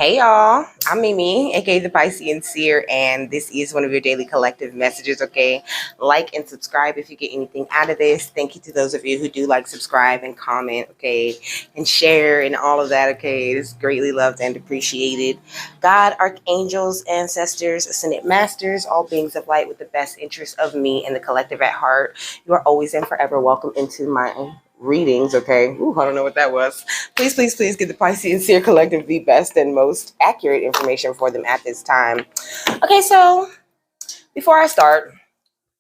Hey y'all, I'm Mimi, aka the Piscean Seer, and this is one of your daily collective messages. Okay, like and subscribe if you get anything out of this. Thank you to those of you who do like, subscribe, and comment. Okay, and share and all of that. Okay, it is greatly loved and appreciated. God, archangels, ancestors, ascended masters, all beings of light with the best interest of me and the collective at heart. You are always and forever welcome into my readings. Okay, ooh, I don't know what that was. Please, please, please give the Piscean Seer Collective the best and most accurate information for them at this time. Okay, so before I start,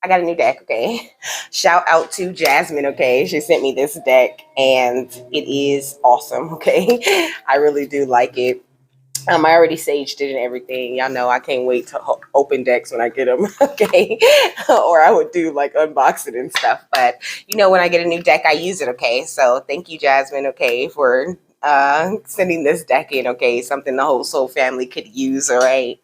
I got a new deck, okay? Shout out to Jasmine, okay? She sent me this deck and it is awesome, okay? I really do like it. I already saged it and everything. Y'all know I can't wait to open decks when I get them, okay? Or I would do like unbox it and stuff. But when I get a new deck, I use it, okay? So thank you, Jasmine, okay, for sending this deck in, okay? Something the whole soul family could use, all right?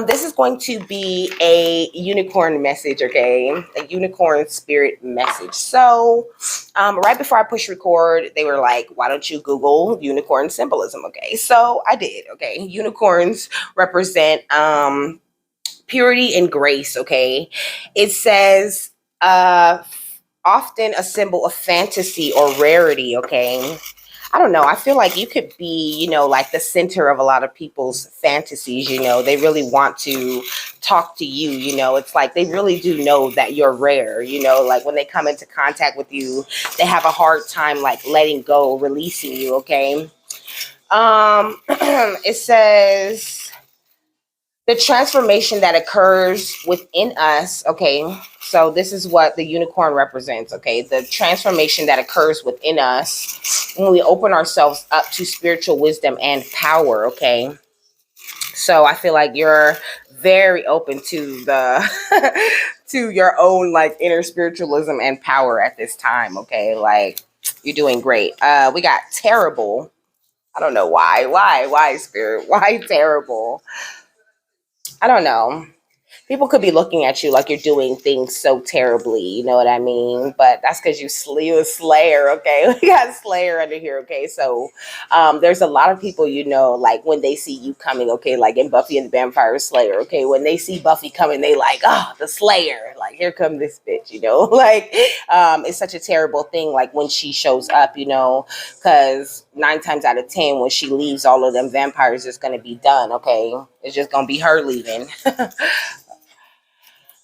This is going to be a unicorn message, okay? A unicorn spirit message. So, right before I push record, they were like, why don't you Google unicorn symbolism, okay? So I did, okay? Unicorns represent purity and grace, okay? It says often a symbol of fantasy or rarity, okay? I don't know. I feel like you could be, like the center of a lot of people's fantasies. They really want to talk to you. It's like they really do know that you're rare. Like when they come into contact with you, they have a hard time like letting go, releasing you. Okay. It says the transformation that occurs within us. Okay, so this is what the unicorn represents. Okay, the transformation that occurs within us when we open ourselves up to spiritual wisdom and power. Okay, so I feel like you're very open to the to your own like inner spiritualism and power at this time. Okay, like you're doing great. We got terrible. I don't know why spirit, why terrible. I don't know. People could be looking at you like you're doing things so terribly, you know what I mean? But that's because you a Slayer, okay? We got Slayer under here, okay? So there's a lot of people, like when they see you coming, okay? Like in Buffy and the Vampire Slayer, okay? When they see Buffy coming, they like, oh, the Slayer. Like, here come this bitch, Like, it's such a terrible thing, like when she shows up, because 9 times out of 10, when she leaves, all of them vampires is going to be done, okay? It's just going to be her leaving.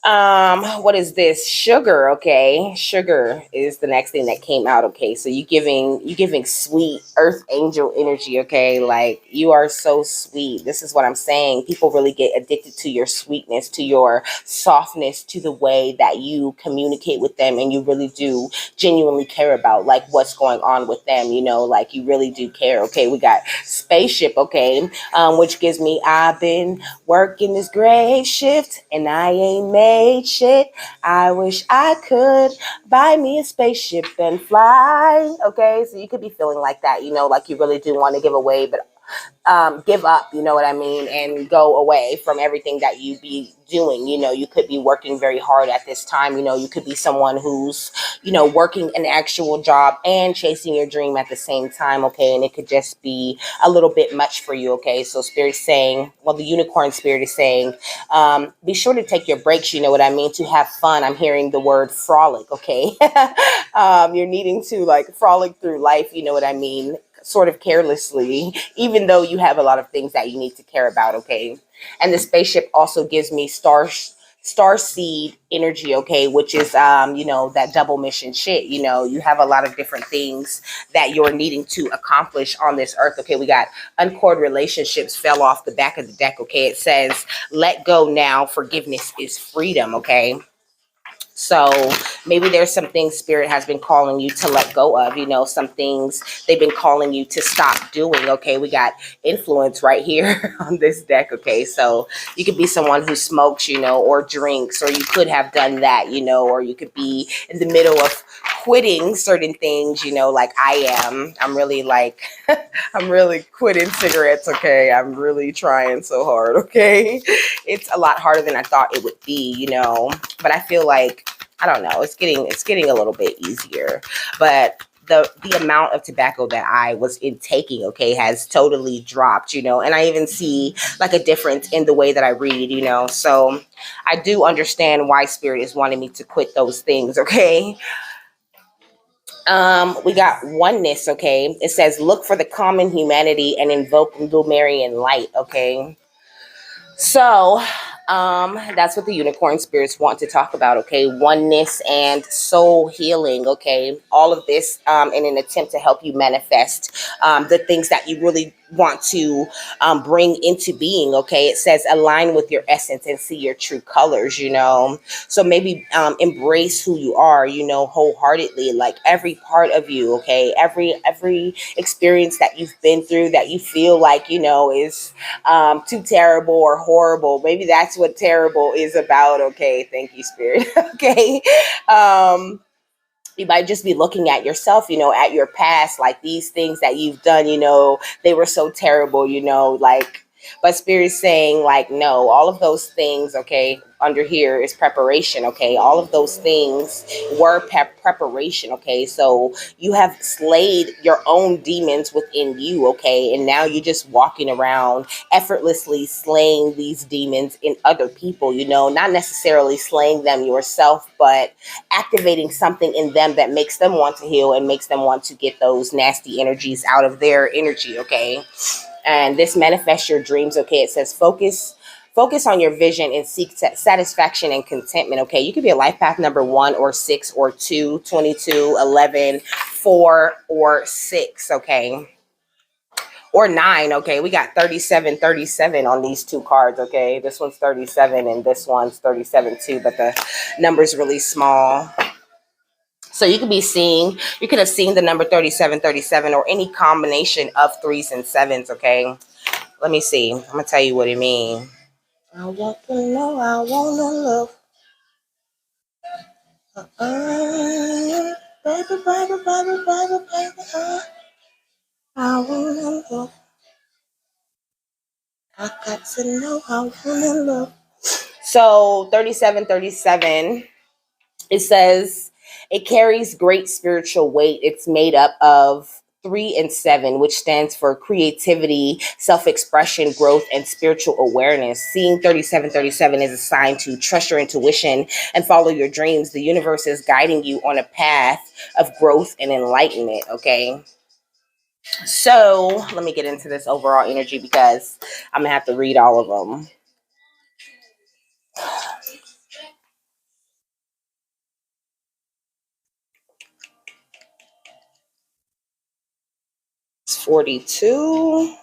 What is this? Sugar. Okay, sugar is the next thing that came out. Okay, so you giving sweet earth angel energy. Okay, like you are so sweet. This is what I'm saying. People really get addicted to your sweetness, to your softness, to the way that you communicate with them, and you really do genuinely care about like what's going on with them. Like you really do care. Okay, we got spaceship. Okay, which gives me I've been working this great shift and I ain't made shit. I wish I could buy me a spaceship and fly. Okay, so you could be feeling like that, like you really do want to give away, but give up, you know what I mean, and go away from everything that you be doing. You could be working very hard at this time. You could be someone who's, working an actual job and chasing your dream at the same time. Okay, and it could just be a little bit much for you. Okay, so spirit's saying, well, the unicorn spirit is saying, be sure to take your breaks. You know what I mean, to have fun. I'm hearing the word frolic. Okay, you're needing to like frolic through life. You know what I mean, sort of carelessly, even though you have a lot of things that you need to care about. Okay, and the spaceship also gives me star seed energy. Okay, which is that double mission shit. You have a lot of different things that you're needing to accomplish on this earth. Okay, we got uncored relationships fell off the back of the deck. Okay, it says let go now, forgiveness is freedom. Okay, so maybe there's some things spirit has been calling you to let go of, some things they've been calling you to stop doing. Okay, we got influence right here on this deck. Okay, so you could be someone who smokes, or drinks, or you could have done that, or you could be in the middle of quitting certain things, like I am. I'm really like, I'm really quitting cigarettes. Okay, I'm really trying so hard. Okay, it's a lot harder than I thought it would be, but I feel like I don't know. It's getting a little bit easier, but the amount of tobacco that I was intaking, okay, has totally dropped, and I even see like a difference in the way that I read, so I do understand why spirit is wanting me to quit those things, okay. We got oneness, okay. It says look for the common humanity and invoke Lumerian light, okay. So, that's what the unicorn spirits want to talk about, okay? Oneness and soul healing, okay? All of this in an attempt to help you manifest the things that you really want to bring into being, okay? It says align with your essence and see your true colors, So maybe embrace who you are, wholeheartedly, like every part of you, okay? Every experience that you've been through that you feel like, is too terrible or horrible. Maybe that's what terrible is about. Okay. Thank you, Spirit. Okay. You might just be looking at yourself, at your past, like these things that you've done, they were so terrible, like, but Spirit's saying, like, no, all of those things, okay, under here is preparation, okay? All of those things were preparation, okay? So you have slayed your own demons within you, okay? And now you're just walking around effortlessly slaying these demons in other people, not necessarily slaying them yourself, but activating something in them that makes them want to heal and makes them want to get those nasty energies out of their energy, okay? And this manifests your dreams, okay? It says focus on your vision and seek satisfaction and contentment, okay? You could be a life path number 1 or 6 or 2, 22, 11, 4 or 6, okay? Or 9, okay? We got 37, 37 on these two cards, okay? This one's 37 and this one's 37 too, but the number's really small. So you could have seen the number 37, 37, or any combination of 3s and 7s, okay? Let me see. I'm going to tell you what it means. I want to know, I want to love. Baby, baby, baby, baby, baby, I want to love. I got to know, I want to love. So 37, 37. It says it carries great spiritual weight. It's made up of 3 and 7, which stands for creativity, self-expression, growth, and spiritual awareness. Seeing 37, 37 is a sign to trust your intuition and follow your dreams. The universe is guiding you on a path of growth and enlightenment, okay? So let me get into this overall energy because I'm going to have to read all of them. 42.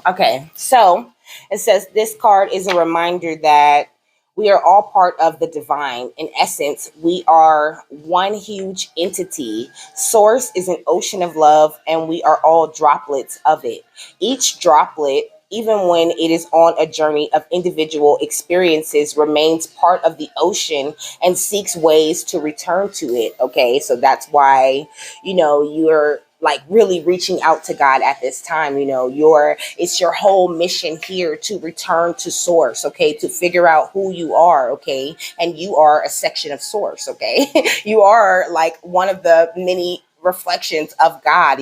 Okay, so it says this card is a reminder that we are all part of the divine. In essence, we are one huge entity. Source is an ocean of love, and we are all droplets of it. Each droplet, even when it is on a journey of individual experiences, remains part of the ocean and seeks ways to return to it. Okay, so that's why, you're like really reaching out to God at this time. It's your whole mission here to return to source, okay, to figure out who you are, okay, and you are a section of source, okay. You are like one of the many reflections of God,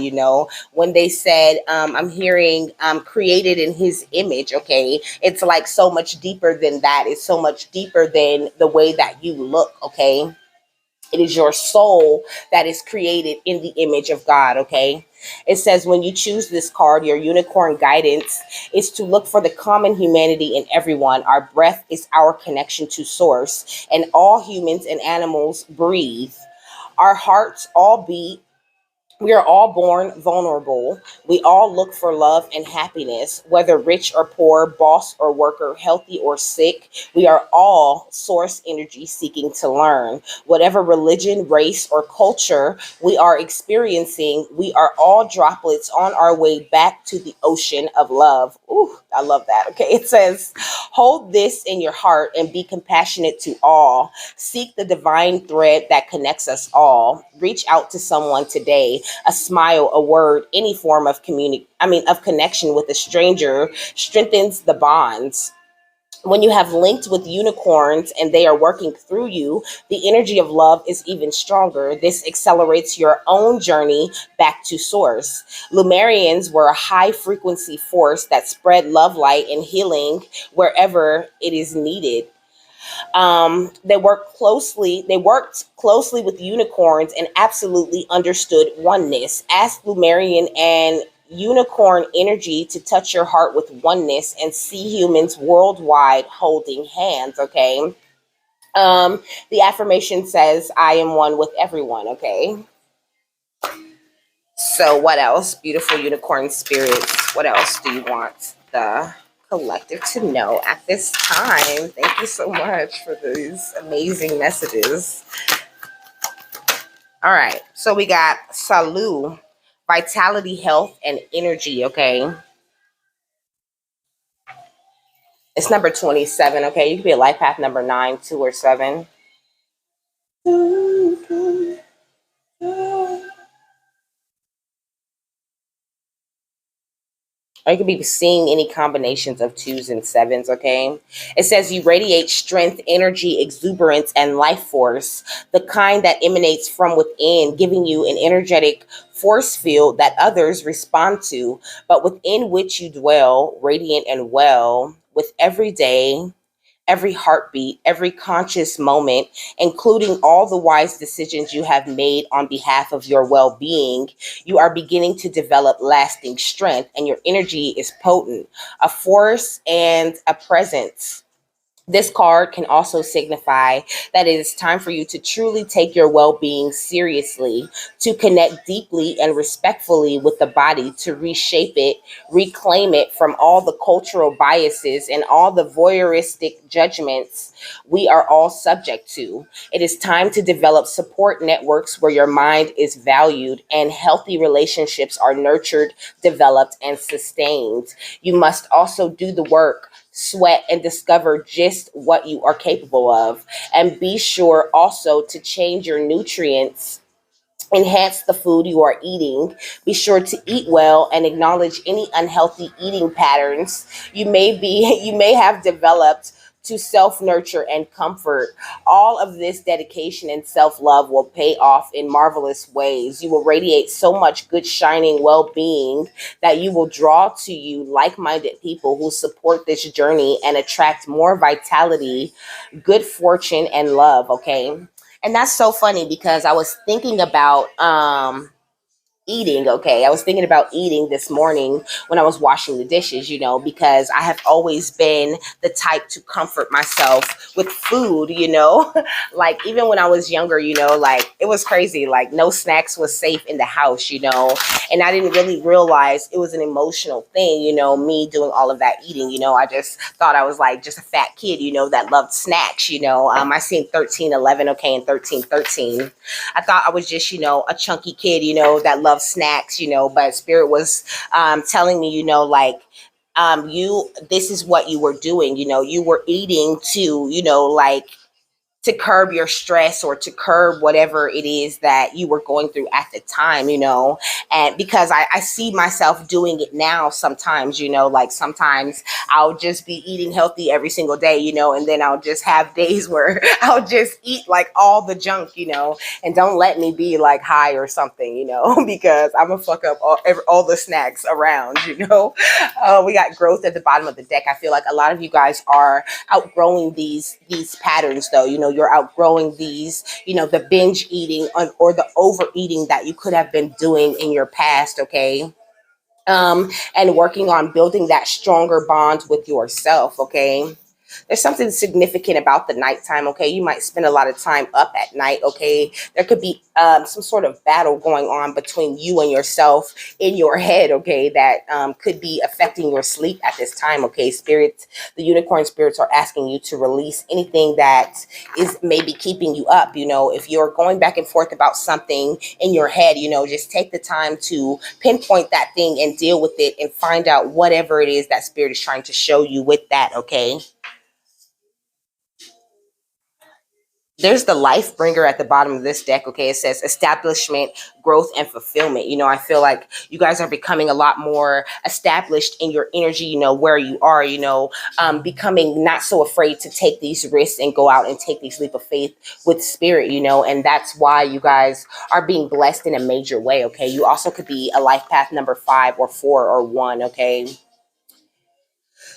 when they said I'm hearing created in his image, okay, it's like so much deeper than that. It's so much deeper than the way that you look, okay. It is your soul that is created in the image of God, okay? It says when you choose this card, your unicorn guidance is to look for the common humanity in everyone. Our breath is our connection to source, and all humans and animals breathe. Our hearts all beat. We are all born vulnerable. We all look for love and happiness, whether rich or poor, boss or worker, healthy or sick. We are all source energy seeking to learn. Whatever religion, race, or culture we are experiencing, we are all droplets on our way back to the ocean of love. Ooh, I love that. Okay, it says, hold this in your heart and be compassionate to all. Seek the divine thread that connects us all. Reach out to someone today. A smile, a word, any form of of connection with a stranger strengthens the bonds. When you have linked with unicorns and they are working through you, the energy of love is even stronger. This accelerates your own journey back to source. Lumerians were a high frequency force that spread love, light, and healing wherever it is needed. They worked closely with unicorns and absolutely understood oneness. Ask Lumerian and unicorn energy to touch your heart with oneness and see humans worldwide holding hands. Okay. The affirmation says, I am one with everyone. Okay. So what else? Beautiful unicorn spirits. What else do you want the collective to know at this time? Thank you so much for these amazing messages. All right. So we got Salu, vitality, health, and energy. Okay. It's number 27. Okay. You could be a life path number 9, 2, or 7. Or you could be seeing any combinations of 2s and 7s, okay? It says you radiate strength, energy, exuberance, and life force, the kind that emanates from within, giving you an energetic force field that others respond to, but within which you dwell, radiant and well, with every day, every heartbeat, every conscious moment, including all the wise decisions you have made on behalf of your well being, you are beginning to develop lasting strength, and your energy is potent, a force and a presence. This card can also signify that it is time for you to truly take your well being seriously, to connect deeply and respectfully with the body, to reshape it, reclaim it from all the cultural biases and all the voyeuristic judgments we are all subject to. It is time to develop support networks where your mind is valued and healthy relationships are nurtured, developed, and sustained. You must also do the work, sweat, and discover just what you are capable of. And be sure also to change your nutrients, enhance the food you are eating. Be sure to eat well and acknowledge any unhealthy eating patterns you may have developed to self-nurture and comfort. All of this dedication and self-love will pay off in marvelous ways. You will radiate so much good shining well-being that you will draw to you like-minded people who support this journey and attract more vitality, good fortune, and love. Okay. And that's so funny because I was thinking about eating. Okay, I was thinking about eating this morning when I was washing the dishes, because I have always been the type to comfort myself with food, like even when I was younger, like it was crazy, like no snacks was safe in the house, and I didn't really realize it was an emotional thing, me doing all of that eating. I just thought I was like just a fat kid, that loved snacks. I seen 1311, okay, and 1313. I thought I was just, a chunky kid, that loved snacks, but Spirit was telling me, this is what you were doing, you were eating to, like to curb your stress or to curb whatever it is that you were going through at the time, and because I see myself doing it now sometimes, like sometimes I'll just be eating healthy every single day, and then I'll just have days where I'll just eat like all the junk, and don't let me be like high or something, because I'm gonna fuck up all the snacks around, we got growth at the bottom of the deck. I feel like a lot of you guys are outgrowing these patterns though. You're outgrowing these, the binge eating or the overeating that you could have been doing in your past. Okay. And working on building that stronger bond with yourself. Okay. There's something significant about the nighttime, okay? You might spend a lot of time up at night, okay? There could be some sort of battle going on between you and yourself in your head, okay? That could be affecting your sleep at this time, okay? Spirits, the unicorn spirits are asking you to release anything that is maybe keeping you up. You know, if you're going back and forth about something in your head, you know, just take the time to pinpoint that thing and deal with it and find out whatever it is that spirit is trying to show you with that, okay? There's the life bringer at the bottom of this deck. Okay, it says establishment, growth, and fulfillment. You know, I feel like you guys are becoming a lot more established in your energy, you know, where you are, you know, becoming not so afraid to take these risks and go out and take these leap of faith with spirit, you know, and that's why you guys are being blessed in a major way. Okay, you also could be a life path number 5 or 4 or 1. Okay,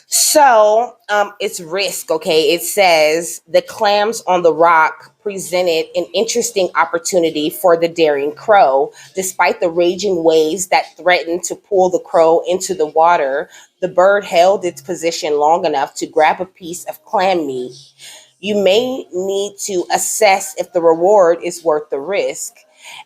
so it's risk, okay? It says the clams on the rock presented an interesting opportunity for the daring crow. Despite the raging waves that threatened to pull the crow into the water, the bird held its position long enough to grab a piece of clam meat. You may need to assess if the reward is worth the risk.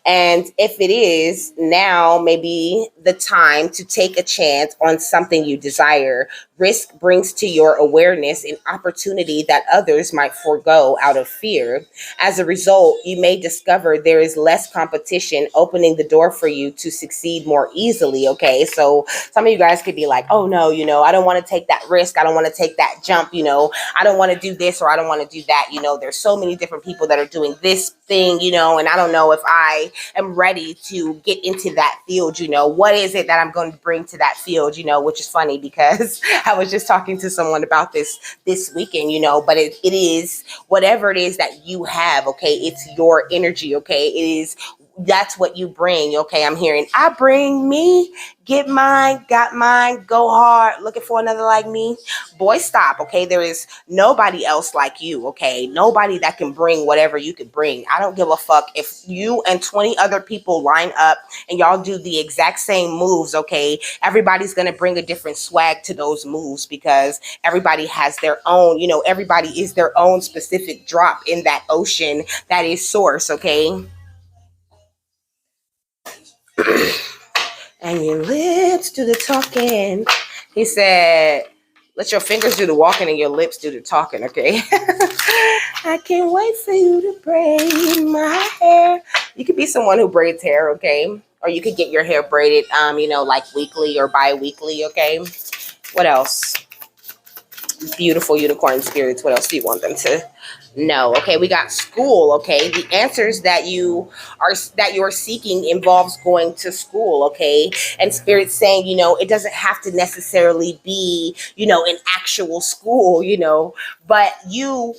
And if it is, now may be the time to take a chance on something you desire. Risk brings to your awareness an opportunity that others might forego out of fear. As a result, you may discover there is less competition, opening the door for you to succeed more easily. Okay, so some of you guys could be like, oh no, you know, I don't want to take that risk. I don't want to take that jump. You know, I don't want to do this or I don't want to do that. You know, there's so many different people that are doing this thing, you know, and I don't know if I am ready to get into that field. You know, what is it that I'm going to bring to that field, you know, which is funny because I was just talking to someone about this weekend, you know, but it is whatever it is that you have, okay? It's your energy, okay? It is, that's what you bring, okay? I'm hearing, I bring me, get mine, got mine, go hard, looking for another like me. Boy, stop, okay? There is nobody else like you, okay? Nobody that can bring whatever you could bring. I don't give a fuck if you and 20 other people line up and y'all do the exact same moves, okay? Everybody's gonna bring a different swag to those moves because everybody has their own, you know, everybody is their own specific drop in that ocean that is source, okay? And your lips do the talking. He said, let your fingers do the walking and your lips do the talking, okay? I can't wait for you to braid my hair. You could be someone who braids hair, okay? Or you could get your hair braided, you know, like weekly or bi-weekly, okay? What else? Beautiful unicorn spirits. What else do you want them to know? Okay, we got school. Okay, the answers that you're seeking involves going to school. Okay, and spirits saying, you know, it doesn't have to necessarily be, you know, an actual school, you know, but you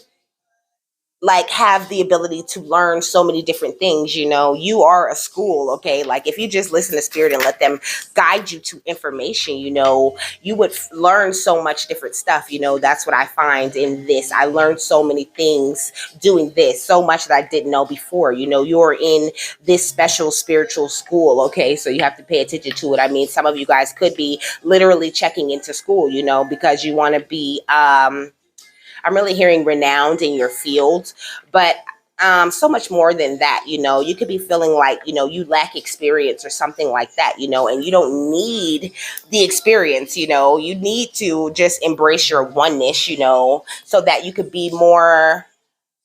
like have the ability to learn so many different things. You know, you are a school, okay? Like if you just listen to spirit and let them guide you to information, you know, you would learn so much different stuff. You know, that's what I find in this. I learned so many things doing this, so much that I didn't know before. You know, you're in this special spiritual school, okay? So you have to pay attention to it. I mean, some of you guys could be literally checking into school, you know, because you want to be I'm really hearing renowned in your field, but so much more than that. You know, you could be feeling like, you know, you lack experience or something like that, you know, and you don't need the experience. You know, you need to just embrace your oneness, you know, so that you could be more,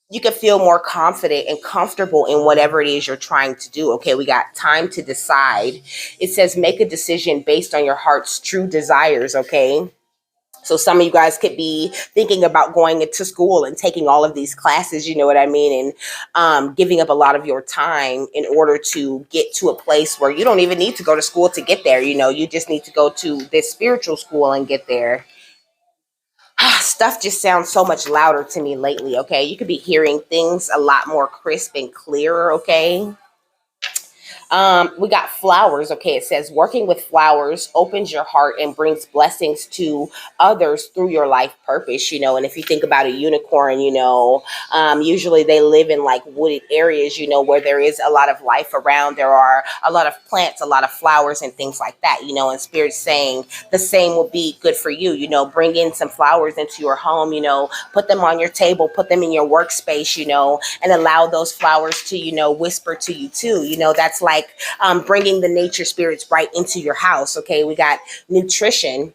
you can feel more confident and comfortable in whatever it is you're trying to do. Okay, we got time to decide. It says make a decision based on your heart's true desires, okay? So some of you guys could be thinking about going into school and taking all of these classes, you know what I mean, and giving up a lot of your time in order to get to a place where you don't even need to go to school to get there. You know, you just need to go to this spiritual school and get there. Stuff just sounds so much louder to me lately, okay? You could be hearing things a lot more crisp and clearer, okay? We got flowers. Okay, it says working with flowers opens your heart and brings blessings to others through your life purpose. And if you think about a unicorn, usually they live in like wooded areas, where there is a lot of life around. There are a lot of plants, a lot of flowers, and things like that. And Spirit's saying the same will be good for you. Bring in some flowers into your home. Put them on your table, put them in your workspace. And allow those flowers to whisper to you too. That's like bringing the nature spirits right into your house. Okay, we got nutrition.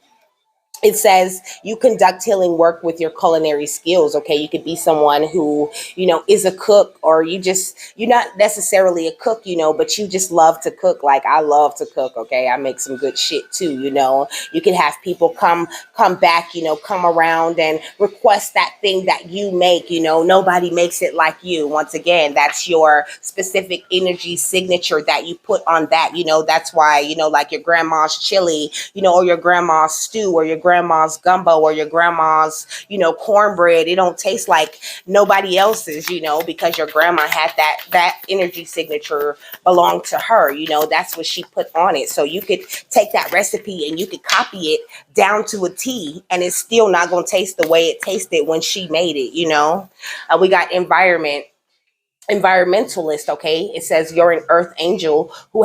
It says you conduct healing work with your culinary skills. Okay, you could be someone who is a cook, or you're not necessarily a cook, but you just love to cook. Like I love to cook. Okay, I make some good shit too. You can have people come back, come around and request that thing that you make. Nobody makes it like you. Once again, that's your specific energy signature that you put on that. That's why like your grandma's chili, or your grandma's stew, or your grandma's gumbo, or your grandma's cornbread. It don't taste like nobody else's, because your grandma had that energy signature belonged to her. That's what she put on it. So you could take that recipe and you could copy it down to a T, and it's still not going to taste the way it tasted when she made it. We got environmentalist. Okay, it says you're an earth angel who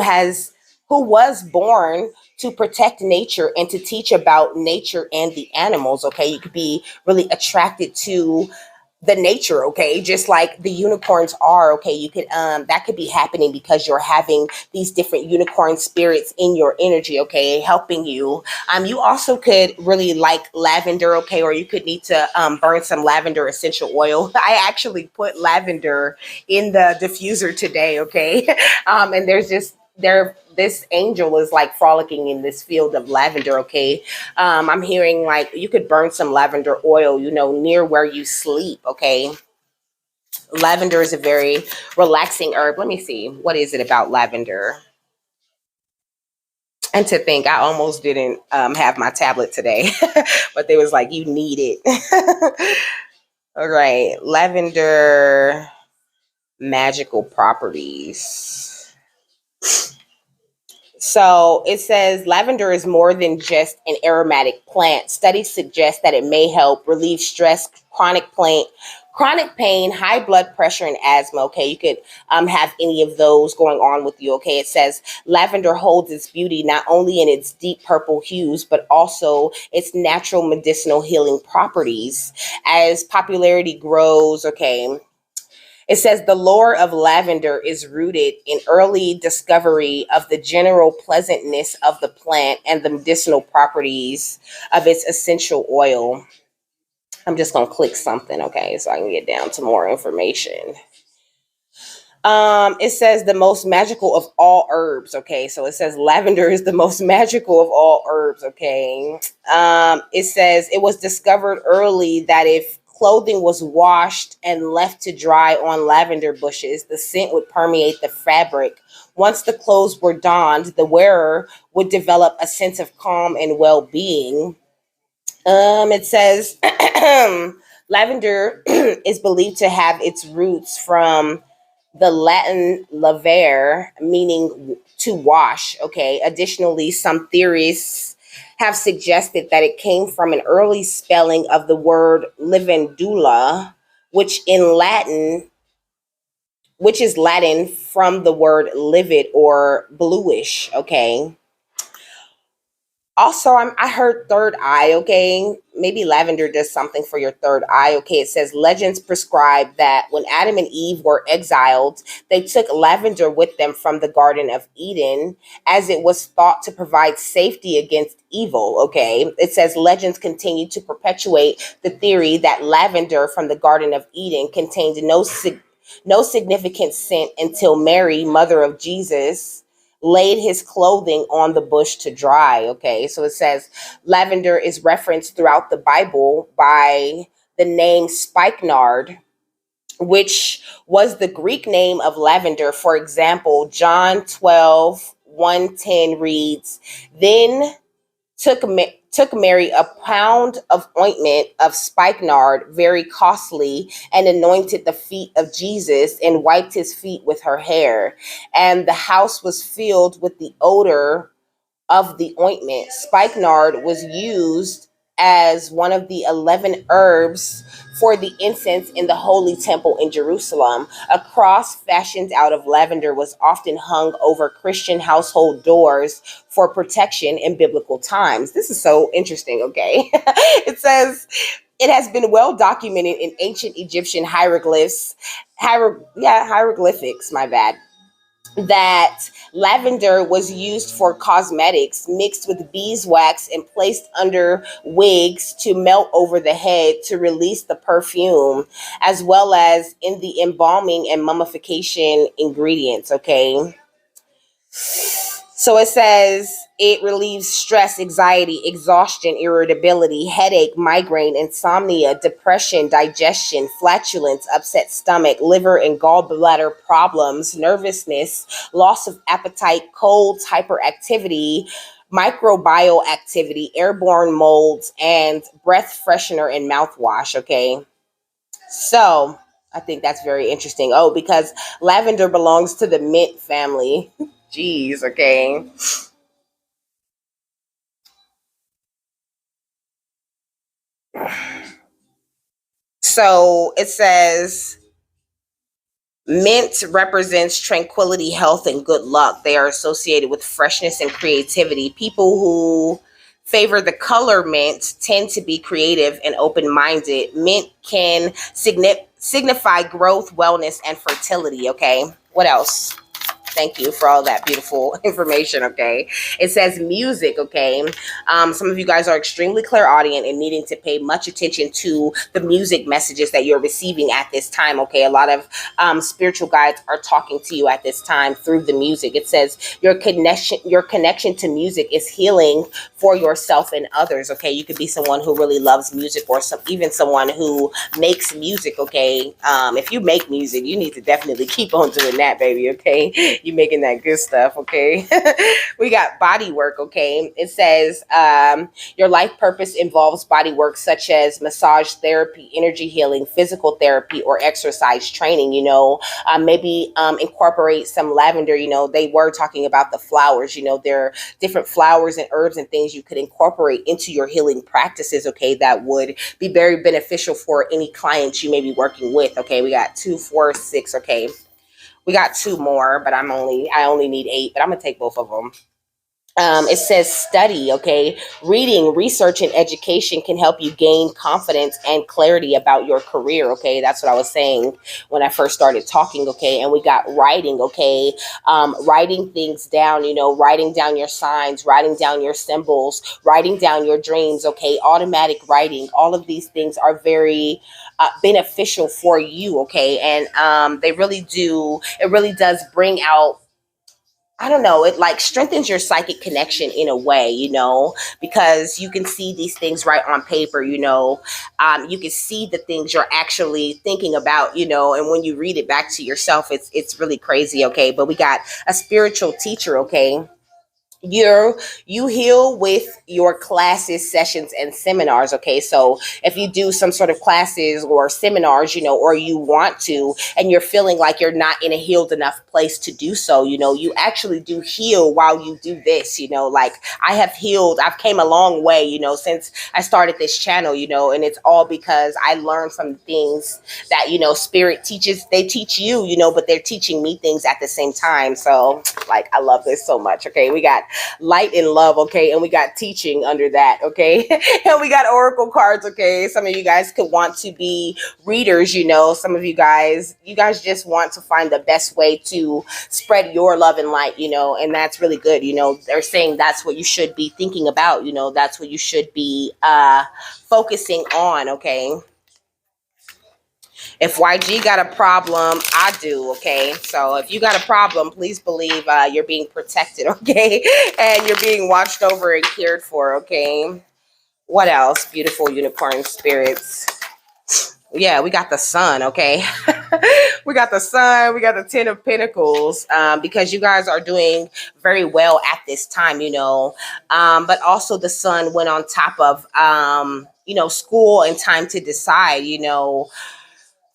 was born to protect nature and to teach about nature and the animals. Okay, you could be really attracted to the nature. Okay, just like the unicorns are. Okay, you could that could be happening because you're having these different unicorn spirits in your energy. Okay, helping you. You also could really like lavender. Okay, or you could need to burn some lavender essential oil. I actually put lavender in the diffuser today. Okay, and there's just there this angel is like frolicking in this field of lavender. Okay, I'm hearing like you could burn some lavender oil, near where you sleep. Okay, lavender is a very relaxing herb. Let me see, what is it about lavender? And to think, I almost didn't have my tablet today, but they was like, you need it. All right, lavender magical properties. So it says lavender is more than just an aromatic plant. Studies suggest that it may help relieve stress, chronic pain, high blood pressure, and asthma. Okay, you could have any of those going on with you. Okay, it says lavender holds its beauty not only in its deep purple hues, but also its natural medicinal healing properties. As popularity grows, okay, it says the lore of lavender is rooted in early discovery of the general pleasantness of the plant and the medicinal properties of its essential oil. I'm just going to click something, okay, so I can get down to more information. It says the most magical of all herbs. Okay, so it says lavender is the most magical of all herbs. Okay, it says it was discovered early that if clothing was washed and left to dry on lavender bushes, the scent would permeate the fabric. Once the clothes were donned, the wearer would develop a sense of calm and well-being. It says lavender is believed to have its roots from the Latin lavare, meaning to wash. Okay. Additionally, some theorists have suggested that it came from an early spelling of the word livendula, which in Latin, which is Latin from the word livid or bluish. Okay. Also, I heard third eye. Okay, maybe lavender does something for your third eye. Okay, it says legends prescribe that when Adam and Eve were exiled, they took lavender with them from the Garden of Eden, as it was thought to provide safety against evil. Okay, it says legends continue to perpetuate the theory that lavender from the Garden of Eden contained no significant scent until Mary, mother of Jesus, laid his clothing on the bush to dry. Okay, so it says lavender is referenced throughout the Bible by the name spikenard, which was the Greek name of lavender. For example, John 12:110 reads, Then took Mary a pound of ointment of spikenard, very costly, and anointed the feet of Jesus and wiped his feet with her hair. And the house was filled with the odor of the ointment. Spikenard was used as one of the 11 herbs for the incense in the Holy Temple in Jerusalem. A cross fashioned out of lavender was often hung over Christian household doors for protection in biblical times. This is so interesting, okay? It says it has been well documented in ancient Egyptian hieroglyphics, my bad, that lavender was used for cosmetics, mixed with beeswax and placed under wigs to melt over the head to release the perfume, as well as in the embalming and mummification ingredients. Okay. So it says it relieves stress, anxiety, exhaustion, irritability, headache, migraine, insomnia, depression, digestion, flatulence, upset stomach, liver and gallbladder problems, nervousness, loss of appetite, colds, hyperactivity, microbial activity, airborne molds, and breath freshener and mouthwash. Okay. So I think that's very interesting. Oh, because lavender belongs to the mint family. Jeez, okay. So it says mint represents tranquility, health, and good luck. They are associated with freshness and creativity. People who favor the color mint tend to be creative and open minded. Mint can signify growth, wellness, and fertility. Okay. What else? Thank you for all that beautiful information. Okay. It says music. Okay. Some of you guys are extremely clairaudient and needing to pay much attention to the music messages that you're receiving at this time. Okay. A lot of spiritual guides are talking to you at this time through the music. It says your connection to music is healing for yourself and others. Okay. You could be someone who really loves music, or even someone who makes music. Okay. If you make music, you need to definitely keep on doing that, baby. Okay. You making that good stuff. Okay. We got body work. Okay. It says your life purpose involves body work such as massage therapy, energy healing, physical therapy, or exercise training. Maybe incorporate some lavender. They were talking about the flowers. There are different flowers and herbs and things you could incorporate into your healing practices. Okay. That would be very beneficial for any clients you may be working with. Okay. We got 2, 4, 6. Okay. We got 2 more, but I only need 8, but I'm gonna take both of them. It says study. Okay. Reading, research, and education can help you gain confidence and clarity about your career. Okay. That's what I was saying when I first started talking. Okay. And we got writing. Okay. Writing things down, writing down your signs, writing down your symbols, writing down your dreams. Okay. Automatic writing. All of these things are very beneficial for you. Okay. And it really does bring out, I don't know, it like strengthens your psychic connection in a way, because you can see these things right on paper. You can see the things you're actually thinking about, and when you read it back to yourself, it's really crazy. Okay. But we got a spiritual teacher. Okay. You heal with your classes, sessions, and seminars. Okay. So if you do some sort of classes or seminars, or you want to, and you're feeling like you're not in a healed enough place to do so, you actually do heal while you do this. Like I've came a long way, since I started this channel, and it's all because I learned from things that, spirit teaches. They teach you, but they're teaching me things at the same time. So like, I love this so much. Okay. We got light and love. Okay. And we got teaching under that. Okay. And we got oracle cards. Okay. Some of you guys could want to be readers. Some of you guys just want to find the best way to spread your love and light, and that's really good. They're saying that's what you should be thinking about. That's what you should be focusing on. Okay. If YG got a problem, I do. Okay. So if you got a problem, please believe you're being protected. Okay. And you're being watched over and cared for. Okay. What else? Beautiful unicorn spirits. Yeah, we got the sun, okay? We got the sun, we got the 10 of Pentacles, because you guys are doing very well at this time, but also the sun went on top of, school and time to decide,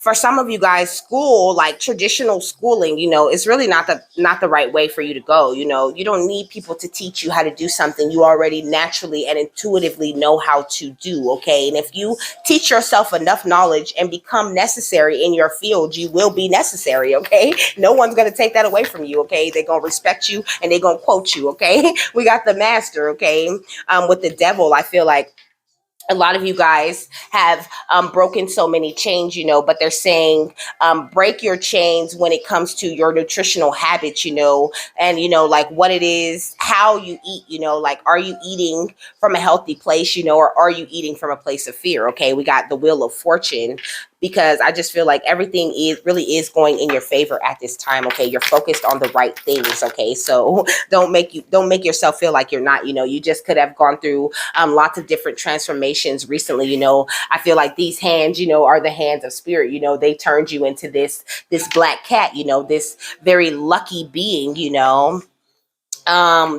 for some of you guys, school, like traditional schooling, is really not the right way for you to go. You don't need people to teach you how to do something you already naturally and intuitively know how to do. Okay, and if you teach yourself enough knowledge and become necessary in your field, you will be necessary. Okay, no one's going to take that away from you. Okay, they're going to respect you and they're going to quote you. Okay, we got the master. Okay, with the devil, I feel like a lot of you guys have broken so many chains, but they're saying break your chains when it comes to your nutritional habits, and, like what it is, how you eat, like are you eating from a healthy place, or are you eating from a place of fear? Okay, we got the Wheel of Fortune, because I just feel like everything is really is going in your favor at this time. Okay, you're focused on the right things. Okay, so don't make yourself feel like you're not. You just could have gone through lots of different transformations recently. I feel like these hands, are the hands of spirit. They turned you into this black cat. This very lucky being.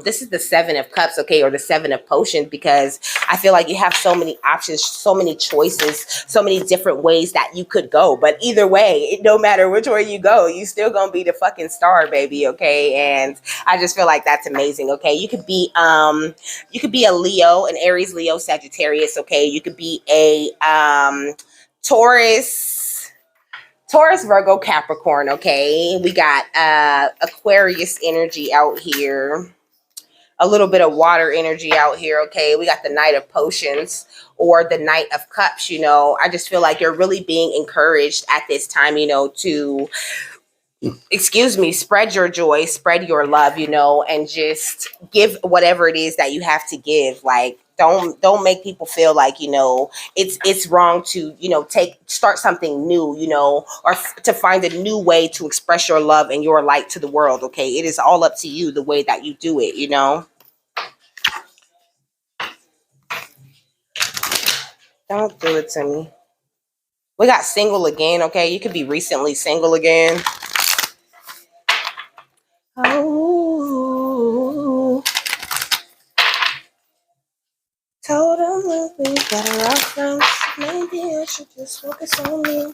This is the Seven of Cups, okay, or the Seven of Potions, because I feel like you have so many options, so many choices, so many different ways that you could go. But either way, no matter which way you go, you still gonna be the fucking star, baby. Okay, and I just feel like that's amazing. Okay, you could be a Leo, an Aries, Leo, Sagittarius. Okay, you could be a Taurus. Taurus, Virgo, Capricorn, okay? We got Aquarius energy out here. A little bit of water energy out here, okay? We got the Knight of Potions or the Knight of Cups, I just feel like you're really being encouraged at this time, to, excuse me, spread your joy, spread your love, and just give whatever it is that you have to give. Like, don't make people feel like, it's wrong to, start something new, or to find a new way to express your love and your light to the world. Okay, it is all up to you the way that you do it. Don't do it to me. We got single again. Okay, you could be recently single again. Oh, told him we got our friends. Maybe I should just focus on me.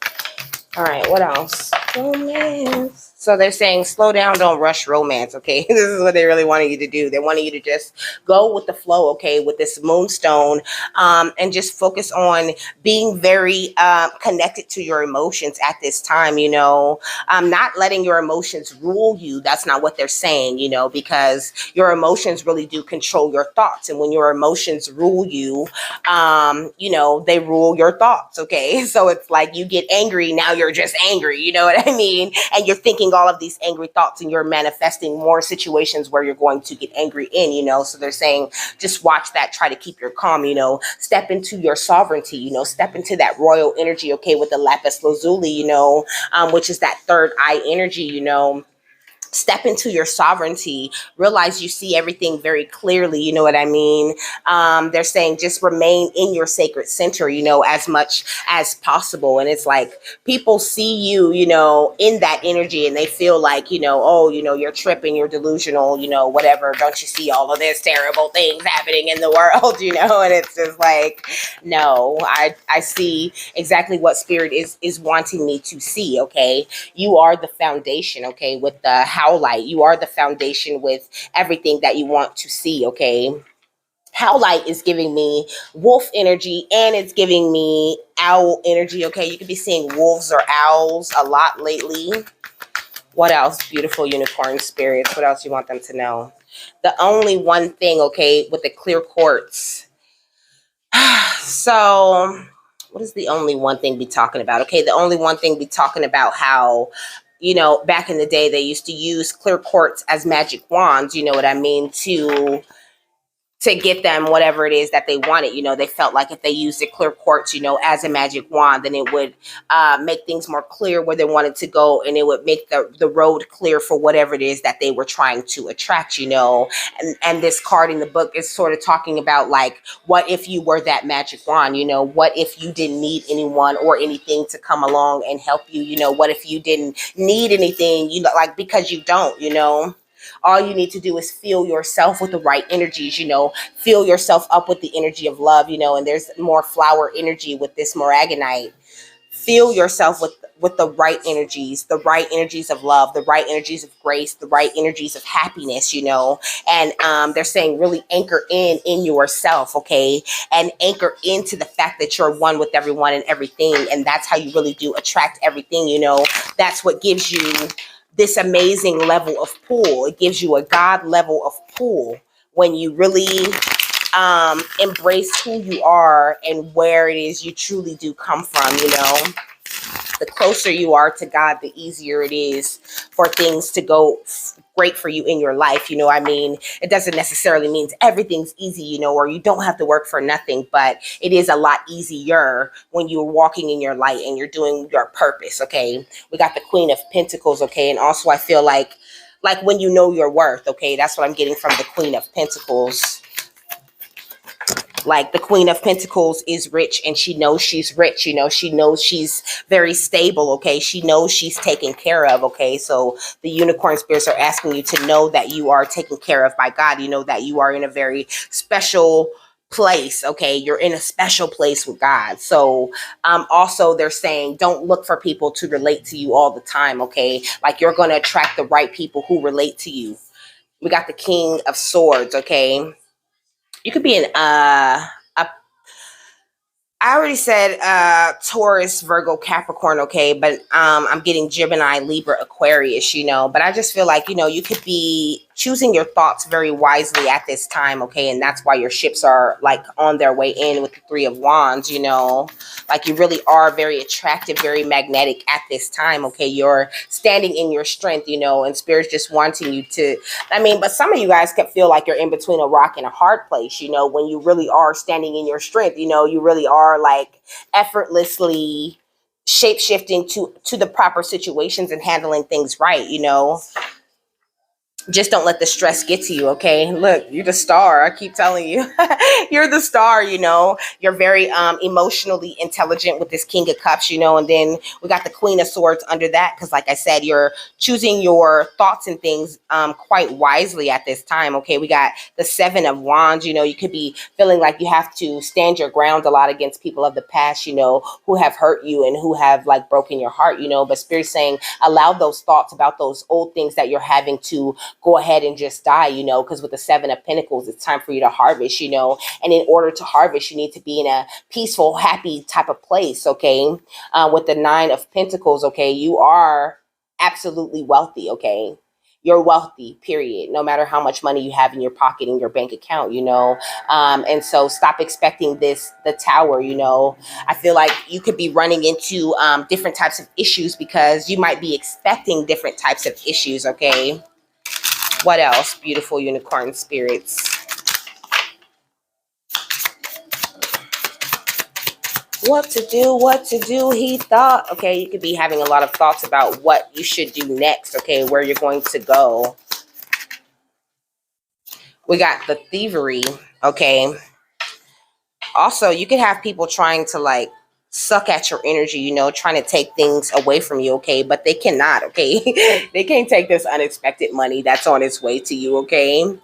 All right, what else? Romance. So they're saying slow down, don't rush romance, okay? This is what they really wanted you to do. They wanted you to just go with the flow, okay, with this moonstone, and just focus on being very connected to your emotions at this time, not letting your emotions rule you. That's not what they're saying, because your emotions really do control your thoughts. And when your emotions rule you, they rule your thoughts, okay? So it's like you get angry, now you're just angry, you know what I mean? And you're thinking all of these angry thoughts and you're manifesting more situations where you're going to get angry in, so they're saying just watch that, try to keep your calm, step into your sovereignty, step into that royal energy, okay, with the lapis lazuli, which is that third eye energy, step into your sovereignty, realize you see everything very clearly, you know what I mean? They're saying just remain in your sacred center, as much as possible. And it's like people see you, in that energy and they feel like, oh, you're tripping, you're delusional, whatever. Don't you see all of this terrible things happening in the world, and it's just like, no, I see exactly what spirit is wanting me to see, okay? You are the foundation, okay, with the Howlite. You are the foundation with everything that you want to see, okay? Howlite is giving me wolf energy and it's giving me owl energy, okay? You could be seeing wolves or owls a lot lately. What else, beautiful unicorn spirits? What else you want them to know? The only one thing, okay, with the clear quartz. So what is the only one thing be talking about? Okay, the only one thing be talking about how, back in the day, they used to use clear quartz as magic wands, you know what I mean, to to get them whatever it is that they wanted. They felt like if they used the clear quartz, as a magic wand, then it would make things more clear where they wanted to go, and it would make the road clear for whatever it is that they were trying to attract. And this card in the book is sort of talking about, like, what if you were that magic wand? What if you didn't need anyone or anything to come along and help you? What if you didn't need anything, like, because you don't. All you need to do is fill yourself with the right energies, fill yourself up with the energy of love, and there's more flower energy with this moraganite. Fill yourself with the right energies of love, the right energies of grace, the right energies of happiness, and they're saying really anchor in yourself, okay, and anchor into the fact that you're one with everyone and everything, and that's how you really do attract everything. That's what gives you this amazing level of pull. It gives you a God level of pull when you really embrace who you are and where it is you truly do come from. The closer you are to God, the easier it is for things to go great for you in your life. It doesn't necessarily mean everything's easy, or you don't have to work for nothing, but it is a lot easier when you're walking in your light and you're doing your purpose. Okay. We got the Queen of Pentacles. Okay. And also I feel like when you know your worth. Okay. That's what I'm getting from the Queen of Pentacles. Like, the Queen of Pentacles is rich, and she knows she's rich. She knows she's very stable. Okay. She knows she's taken care of. Okay. So the unicorn spirits are asking you to know that you are taken care of by God. That you are in a very special place. Okay. You're in a special place with God. So also they're saying, don't look for people to relate to you all the time. Okay. Like, you're going to attract the right people who relate to you. We got the King of Swords. Okay. You could be I already said Taurus, Virgo, Capricorn, okay, but I'm getting Gemini, Libra, Aquarius, but I just feel like, you could be choosing your thoughts very wisely at this time, okay, and that's why your ships are, like, on their way in with the Three of Wands, like, you really are very attractive, very magnetic at this time, okay. You're standing in your strength, and Spirit's just wanting you to, but some of you guys could feel like you're in between a rock and a hard place, when you really are standing in your strength. You really are, like, effortlessly shape shifting to the proper situations and handling things right. Just don't let the stress get to you. Okay. Look, you're the star. I keep telling you, you're the star. You're very emotionally intelligent with this King of Cups, and then we got the Queen of Swords under that, because, like I said, you're choosing your thoughts and things quite wisely at this time. Okay. We got the Seven of Wands. You could be feeling like you have to stand your ground a lot against people of the past, who have hurt you and who have, like, broken your heart, but Spirit's saying, allow those thoughts about those old things that you're having to go ahead and just die, because with the Seven of Pentacles, it's time for you to harvest, and in order to harvest, you need to be in a peaceful, happy type of place, okay? With the Nine of Pentacles, okay, you are absolutely wealthy, okay? You're wealthy, period, no matter how much money you have in your pocket, in your bank account, and so stop expecting the Tower, I feel like you could be running into different types of issues because you might be expecting different types of issues, okay? What else, beautiful unicorn spirits? What to do, he thought. Okay, you could be having a lot of thoughts about what you should do next, okay, where you're going to go. We got the Thievery, okay. Also, you could have people trying to, like, suck at your energy, trying to take things away from you, okay, but they cannot, okay. They can't take this unexpected money that's on its way to you, okay,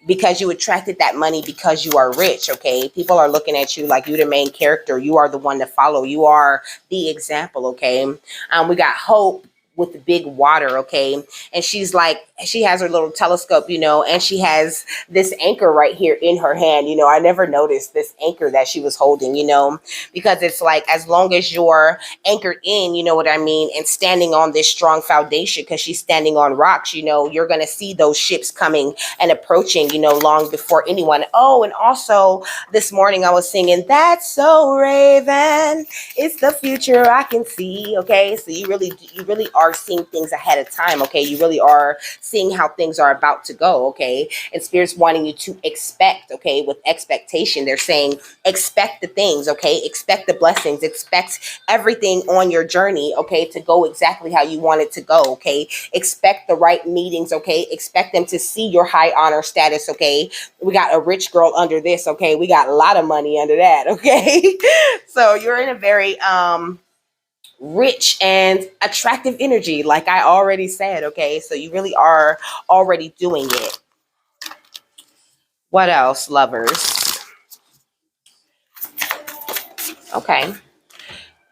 because you attracted that money because you are rich, okay. People are looking at you like you're the main character. You are the one to follow. You are the example, okay. We got Hope with the big water, okay, and she's like, she has her little telescope, and she has this anchor right here in her hand. I never noticed this anchor that she was holding, because it's like, as long as you're anchored in, you know what I mean, and standing on this strong foundation, because she's standing on rocks, you're going to see those ships coming and approaching, long before anyone. Oh, and also this morning I was singing, "That's so Raven, it's the future I can see," okay. So you really are are seeing things ahead of time, okay? You really are seeing how things are about to go, okay? And Spirit's wanting you to expect, okay? With expectation, they're saying expect the things, okay? Expect the blessings, expect everything on your journey, okay, to go exactly how you want it to go, okay? Expect the right meetings, okay? Expect them to see your high honor status, okay? We got a rich girl under this, okay? We got a lot of money under that, okay? So you're in a very rich and attractive energy, like I already said, okay? So you really are already doing it. What else, lovers? Okay.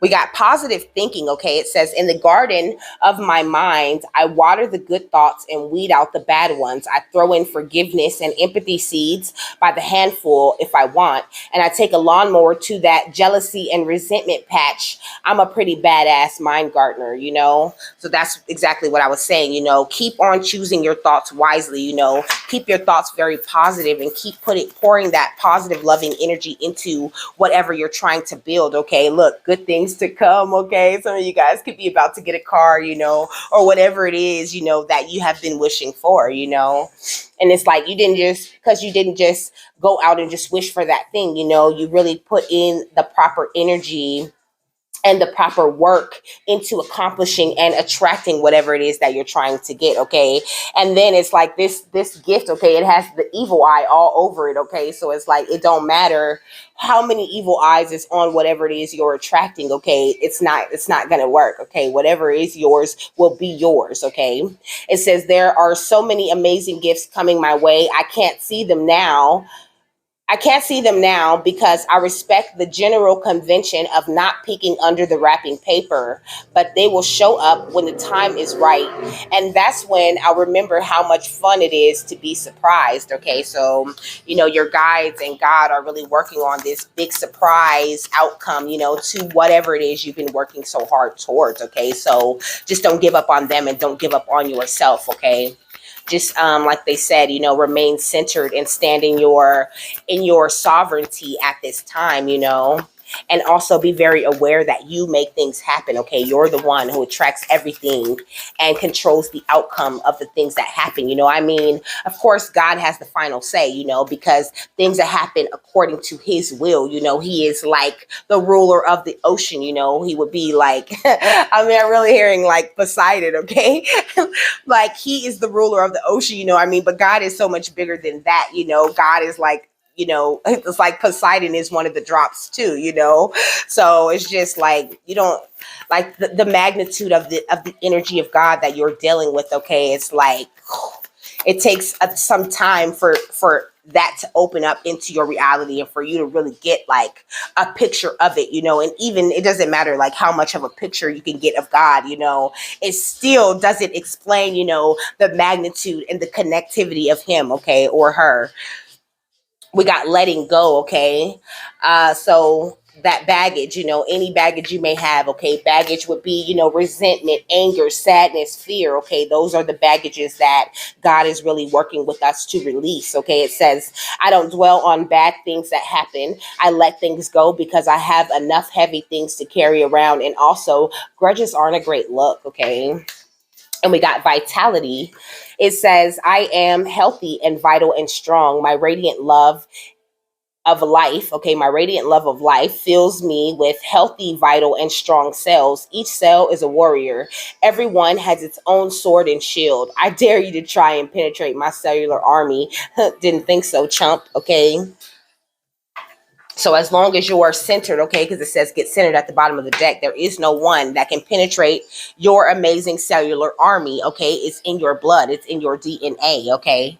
We got positive thinking, okay? It says, in the garden of my mind, I water the good thoughts and weed out the bad ones. I throw in forgiveness and empathy seeds by the handful if I want. And I take a lawnmower to that jealousy and resentment patch. I'm a pretty badass mind gardener, you know? So that's exactly what I was saying, you know? Keep on choosing your thoughts wisely, you know? Keep your thoughts very positive and keep pouring that positive, loving energy into whatever you're trying to build, okay? Look, good things to come, okay? Some of you guys could be about to get a car, you know, or whatever it is, you know, that you have been wishing for, you know? And it's like you didn't just go out and just wish for that thing, you know? You really put in the proper energy and the proper work into accomplishing and attracting whatever it is that you're trying to get, okay? And then it's like this gift, okay? It has the evil eye all over it, okay? So it's like it don't matter how many evil eyes is on whatever it is you're attracting, okay? It's not gonna work, okay? Whatever is yours will be yours, okay? It says there are so many amazing gifts coming my way. I can't see them now. I can't see them now because I respect the general convention of not peeking under the wrapping paper, but they will show up when the time is right. And that's when I'll remember how much fun it is to be surprised. Okay, so, you know, your guides and God are really working on this big surprise outcome, you know, to whatever it is you've been working so hard towards. Okay, so just don't give up on them and don't give up on yourself. Okay. Just like they said, you know, remain centered and stand in your sovereignty at this time, you know, and also be very aware that you make things happen. Okay, you're the one who attracts everything and controls the outcome of the things that happen. You know, I mean, of course, God has the final say, you know, because things that happen according to his will, you know, he is like the ruler of the ocean, you know, he would be like, I mean, I'm really hearing like Poseidon, okay? Like he is the ruler of the ocean, you know, I mean, but God is so much bigger than that, you know, God is like, you know, it's like Poseidon is one of the drops too, you know? So it's just like, you don't like the magnitude of the energy of God that you're dealing with. Okay. It's like, it takes some time for that to open up into your reality and for you to really get like a picture of it, you know. And even it doesn't matter like how much of a picture you can get of God, you know, it still doesn't explain, you know, the magnitude and the connectivity of him, okay, or her. We got letting go, okay? So that baggage, you know, any baggage you may have, okay? Baggage would be, you know, resentment, anger, sadness, fear, okay? Those are the baggages that God is really working with us to release, okay? It says, I don't dwell on bad things that happen. I let things go because I have enough heavy things to carry around. And also, grudges aren't a great look, okay? And we got vitality. It says, I am healthy and vital and strong. My radiant love of life, okay, my radiant love of life fills me with healthy, vital, and strong cells. Each cell is a warrior. Everyone has its own sword and shield. I dare you to try and penetrate my cellular army. Didn't think so, chump, okay? So as long as you are centered, okay, because it says get centered at the bottom of the deck, there is no one that can penetrate your amazing cellular army, okay? It's in your blood. It's in your DNA, okay?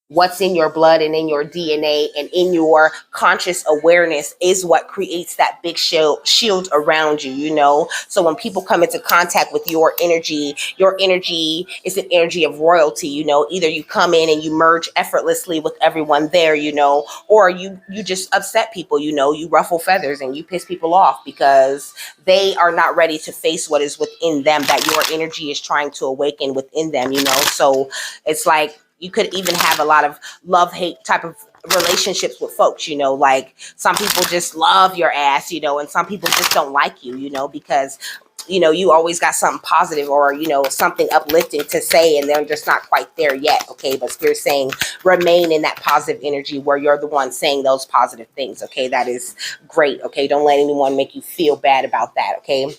What's in your blood and in your DNA and in your conscious awareness is what creates that big shield around you, you know? So when people come into contact with your energy is an energy of royalty, you know? Either you come in and you merge effortlessly with everyone there, you know, or you just upset people, you know, you ruffle feathers and you piss people off because they are not ready to face what is within them that your energy is trying to awaken within them, you know? So it's like, you could even have a lot of love-hate type of relationships with folks, you know, like some people just love your ass, you know, and some people just don't like you, you know, because you always got something positive or something uplifting to say, and they're just not quite there yet. Okay, but Spirit's saying remain in that positive energy where you're the one saying those positive things. Okay, that is great. Okay, don't let anyone make you feel bad about that. Okay,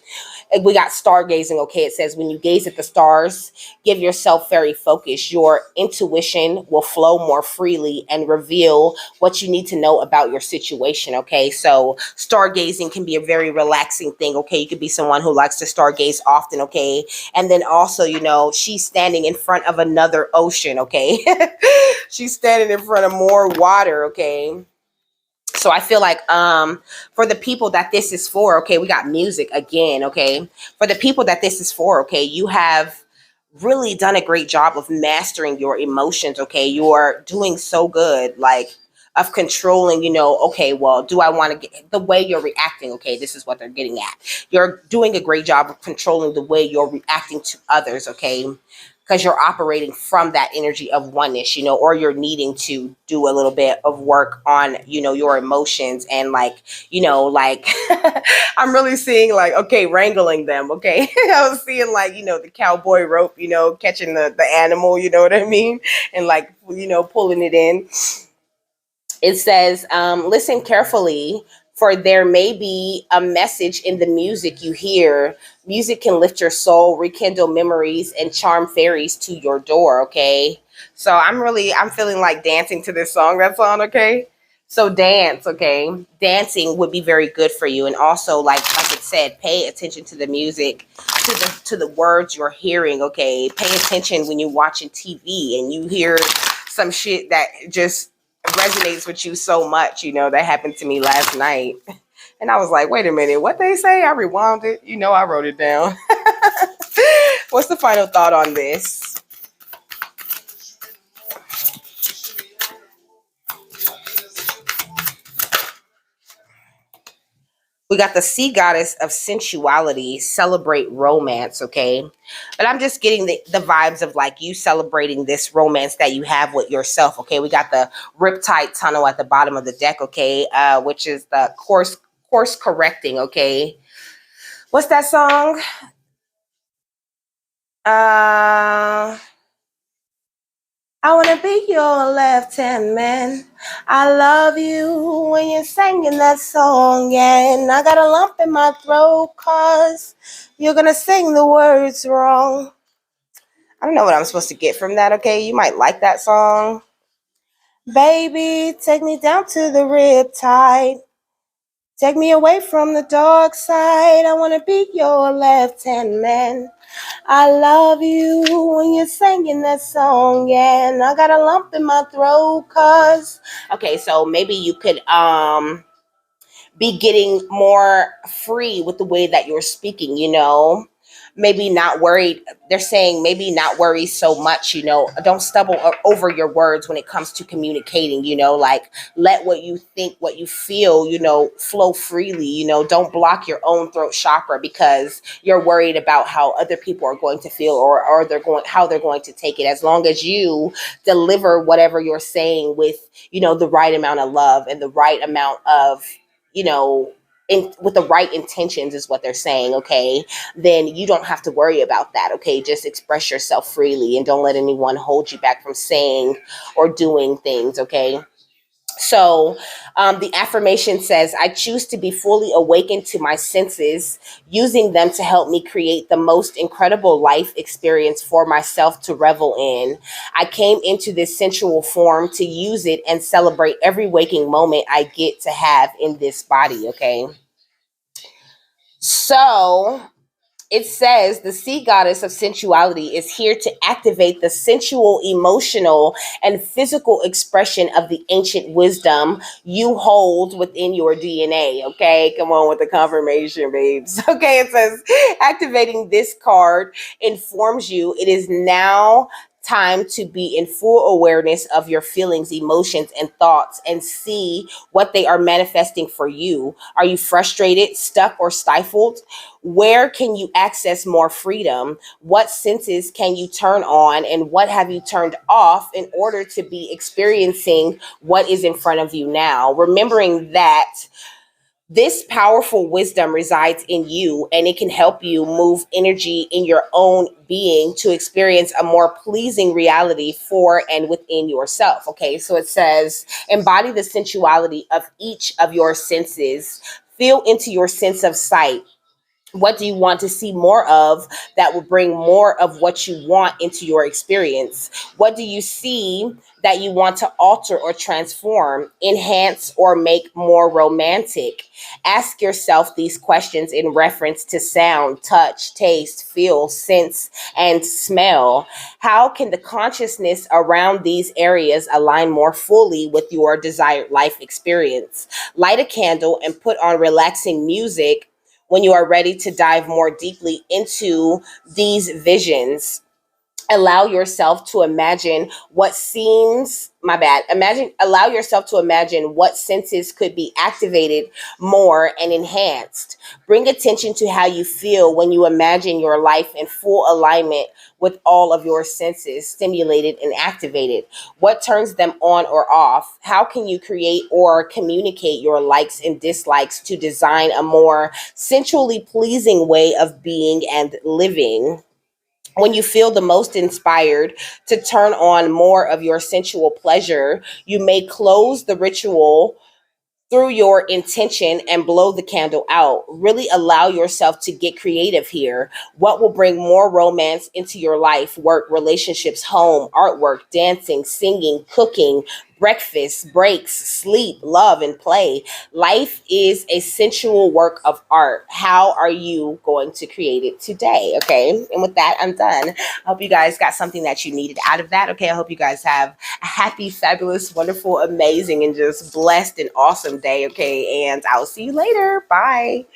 and we got stargazing. Okay, it says when you gaze at the stars, give yourself very focused. Your intuition will flow more freely and reveal what you need to know about your situation. Okay, so stargazing can be a very relaxing thing. Okay, you could be someone who likes to stargaze often. Okay, and then also, she's standing in front of another ocean. Okay, she's standing in front of more water. Okay, so I feel like for the people that this is for, okay, we got music again. Okay, for the people that this is for, okay, you have really done a great job of mastering your emotions. Okay, you're doing so good, like of controlling, okay, well, do I want to get the way you're reacting? Okay, this is what they're getting at. You're doing a great job of controlling the way you're reacting to others. Okay, because you're operating from that energy of oneness, or you're needing to do a little bit of work on, your emotions and like I'm really seeing like, okay, wrangling them. Okay. I was seeing like, the cowboy rope, catching the animal, you know what I mean? And like, pulling it in. It says, listen carefully, for there may be a message in the music you hear. Music can lift your soul, rekindle memories, and charm fairies to your door. Okay. So I'm feeling like dancing to this song that's on. Okay. So dance. Okay. Dancing would be very good for you. And also, like it said, pay attention to the music, to the words you're hearing. Okay. Pay attention when you're watching TV and you hear some shit that just resonates with you so much. That happened to me last night. And I was like, wait a minute, what they say? I rewound it. I wrote it down. What's the final thought on this? We got the sea goddess of sensuality, celebrate romance. Okay. But I'm just getting the vibes of like you celebrating this romance that you have with yourself. Okay. We got the riptide tunnel at the bottom of the deck. Okay. Which is the course correcting. Okay. What's that song? Uh, I wanna be your left hand man. I love you when you're singing that song, and I got a lump in my throat cause you're gonna sing the words wrong. I don't know what I'm supposed to get from that. Okay, you might like that song. Baby, take me down to the riptide. Take me away from the dark side. I wanna be your left hand man. I love you when you're singing that song, and I got a lump in my throat, cause okay, so maybe you could be getting more free with the way that you're speaking, maybe not worried. They're saying maybe not worry so much, don't stumble over your words when it comes to communicating, like let what you think, what you feel, flow freely, don't block your own throat chakra because you're worried about how other people are going to feel, or how they're going to take it. As long as you deliver whatever you're saying with, the right amount of love and the right amount of, you know, with the right intentions is what they're saying. Okay, then you don't have to worry about that. Okay, just express yourself freely and don't let anyone hold you back from saying or doing things. Okay. So the affirmation says, I choose to be fully awakened to my senses, using them to help me create the most incredible life experience for myself to revel in. I came into this sensual form to use it and celebrate every waking moment I get to have in this body. Okay. So it says the sea goddess of sensuality is here to activate the sensual, emotional, and physical expression of the ancient wisdom you hold within your DNA. Okay, come on with the confirmation, babes. Okay, it says activating this card informs you it is now time to be in full awareness of your feelings, emotions, and thoughts and see what they are manifesting for you. Are you frustrated, stuck, or stifled? Where can you access more freedom? What senses can you turn on, and what have you turned off in order to be experiencing what is in front of you now? Remembering that This powerful wisdom resides in you, and it can help you move energy in your own being to experience a more pleasing reality for and within yourself. Okay, so it says, embody the sensuality of each of your senses. Feel into your sense of sight. What do you want to see more of that will bring more of what you want into your experience? What do you see that you want to alter or transform, enhance, or make more romantic? Ask yourself these questions in reference to sound, touch, taste, feel, sense, and smell. How can the consciousness around these areas align more fully with your desired life experience? Light a candle and put on relaxing music when you are ready to dive more deeply into these visions. Allow yourself to imagine what seems my bad imagine allow yourself to imagine what senses could be activated more and enhanced. Bring attention to how you feel when you imagine your life in full alignment with all of your senses stimulated and activated. What turns them on or off? How can you create or communicate your likes and dislikes to design a more sensually pleasing way of being and living? When you feel the most inspired to turn on more of your sensual pleasure, you may close the ritual through your intention and blow the candle out. Really allow yourself to get creative here. What will bring more romance into your life? Work, relationships, home, artwork, dancing, singing, cooking, breakfast, breaks, sleep, love, and play. Life is a sensual work of art. How are you going to create it today? Okay. And with that, I'm done. I hope you guys got something that you needed out of that. Okay. I hope you guys have a happy, fabulous, wonderful, amazing, and just blessed and awesome day. Okay. And I'll see you later. Bye.